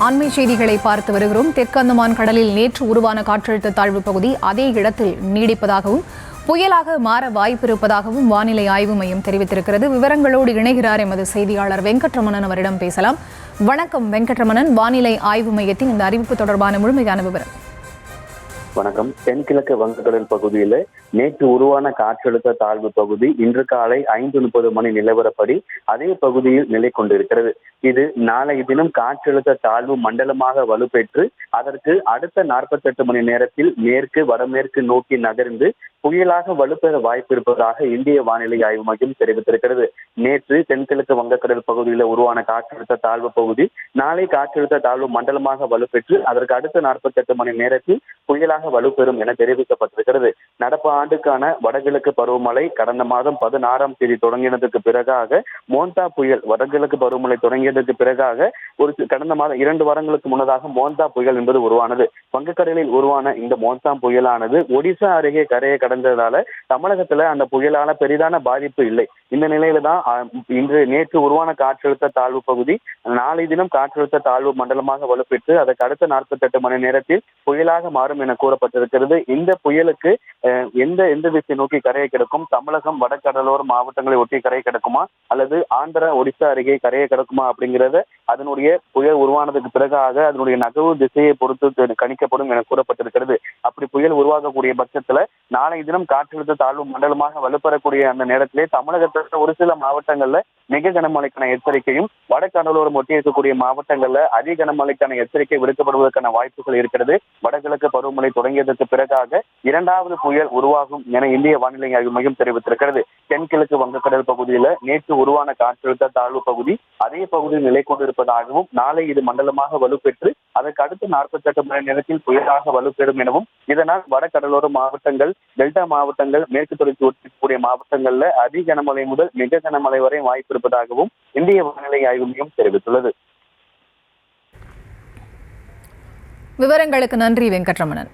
அண்மை செய்திகளை பார்த்து வருகிறோம். தெற்கு அந்தமான் கடலில் நேற்று உருவான காற்றழுத்த தாழ்வு பகுதி அதே இடத்தில் நீடிப்பதாகவும் புயலாக மாற வாய்ப்பிருப்பதாகவும் வானிலை ஆய்வு மையம் தெரிவித்திருக்கிறது. விவரங்களோடு இணைகிறார் எமது செய்தியாளர் வெங்கட்ரமணன். அவரிடம் பேசலாம். வணக்கம் வெங்கட்ரமணன், வானிலை ஆய்வு மையத்தின் இந்த அறிவிப்பு தொடர்பான முழுமையான விவரம். வணக்கம். தென்கிழக்கு வங்கக்கடல் பகுதியில நேற்று உருவான காற்றழுத்த தாழ்வு பகுதி இன்று காலை 5:30 மணி நிலவரப்படி அதே பகுதியில் நிலை கொண்டிருக்கிறது. இது நாளைய தினம் காற்றழுத்த தாழ்வு மண்டலமாக வலுப்பெற்று அதற்கு அடுத்த 48 மணி நேரத்தில் மேற்கு வடமேற்கு நோக்கி நகர்ந்து புயலாக வலுப்பெற வாய்ப்பு இருப்பதாக இந்திய வானிலை ஆய்வு மையம் தெரிவித்திருக்கிறது. நேற்று தென்கிழக்கு வங்கக்கடல் பகுதியில் உருவான காற்றழுத்த தாழ்வு பகுதி நாளை காற்றழுத்த தாழ்வு மண்டலமாக வலுப்பெற்று அதற்கு அடுத்த 48 மணி நேரத்தில் புயலாக வலுப்பெறும் என தெரிவிக்கப்பட்டிருக்கிறது. நடப்பு ஆண்டுக்கான வடகிழக்கு பருவமழை கடந்த மாதம் 16ஆம் தேதி தொடங்கியதற்கு பிறகாக மோந்தா புயல் வடகிழக்கு பருவமழை தொடங்கியதற்கு பிறகாக கடந்த மாதம் 2 வாரங்களுக்கு முன்னதாக மோந்தா புயல் என்பது உருவானது. வங்கக்கடலில் உருவான இந்த மோந்தா புயலானது ஒடிசா அருகே கரையை கடந்ததால தமிழகத்துல அந்த புயலால பெரிதான பாதிப்பு இல்லை. இந்த நிலையில தான் நேற்று உருவான காற்றழுத்த தாழ்வு பகுதி நாளை தினம் காற்றழுத்த தாழ்வு மண்டலமாக வலுப்பெற்று அதற்கு அடுத்த 48 மணி நேரத்தில் புயலாக மாறும் என கூறப்பட்டிருக்கிறது. இந்த புயலுக்கு எந்த திசை நோக்கி கரையை கிடக்கும், தமிழகம் வடகடலோர மாவட்டங்களை ஒட்டி கரையை கிடக்குமா அல்லது ஆந்திரா ஒடிசா அருகே கரையை கிடக்குமா அப்படிங்கிறத அதனுடைய புயல் உருவானதுக்கு பிறகாக அதனுடைய நகர்வு திசையை பொறுத்து கணிக்கப்படும் என கூறப்பட்டிருக்கிறது. அப்படி புயல் உருவாகக்கூடிய பட்சத்துல நாளைய தினம் காற்றழுத்த தாழ்வு மண்டலமாக வலுப்பெறக்கூடிய அந்த நேரத்திலே தமிழகத்தில் ஒரு சில மாவட்டங்கள்ல மிக கனமழைக்கான எச்சரிக்கையும் வடகடலோரம் ஒட்டி இருக்கக்கூடிய மாவட்டங்கள்ல அதிக கனமழைக்கான எச்சரிக்கை விடுக்கப்படுவதற்கான வாய்ப்புகள் இருக்கிறது. வடகிழக்கு பருவமழை தொடங்கியதற்கு பிறகாக இரண்டாவது புயல் உருவாகும் என இந்திய வானிலை ஆய்வு மையம் தெரிவித்திருக்கிறது. தென்கிழக்கு வங்கக்கடல் பகுதியில நேற்று உருவான காற்றழுத்த தாழ்வு பகுதி அதே பகுதியில் நிலை கொண்டிருப்பதாகவும் நாளை இது மண்டலமாக வலுப்பெற்று அதற்கு அடுத்த 48 மணி நேரத்தில் புயலாக வலுப்பெறும் எனவும் இதனால் வடகடலோர மாவட்டங்கள், டெல்டா மாவட்டங்கள், மேற்கு தொடர்ச்சி ஒட்டிக்கூடிய மாவட்டங்கள்ல அதிக கனமழை முதல் மிக கனமழை வரை வாய்ப்பு இருப்பதாகவும் இந்திய வானிலை ஆய்வு மையம் தெரிவித்துள்ளது. விவரங்களுக்கு நன்றி வெங்கட்ரமணன்.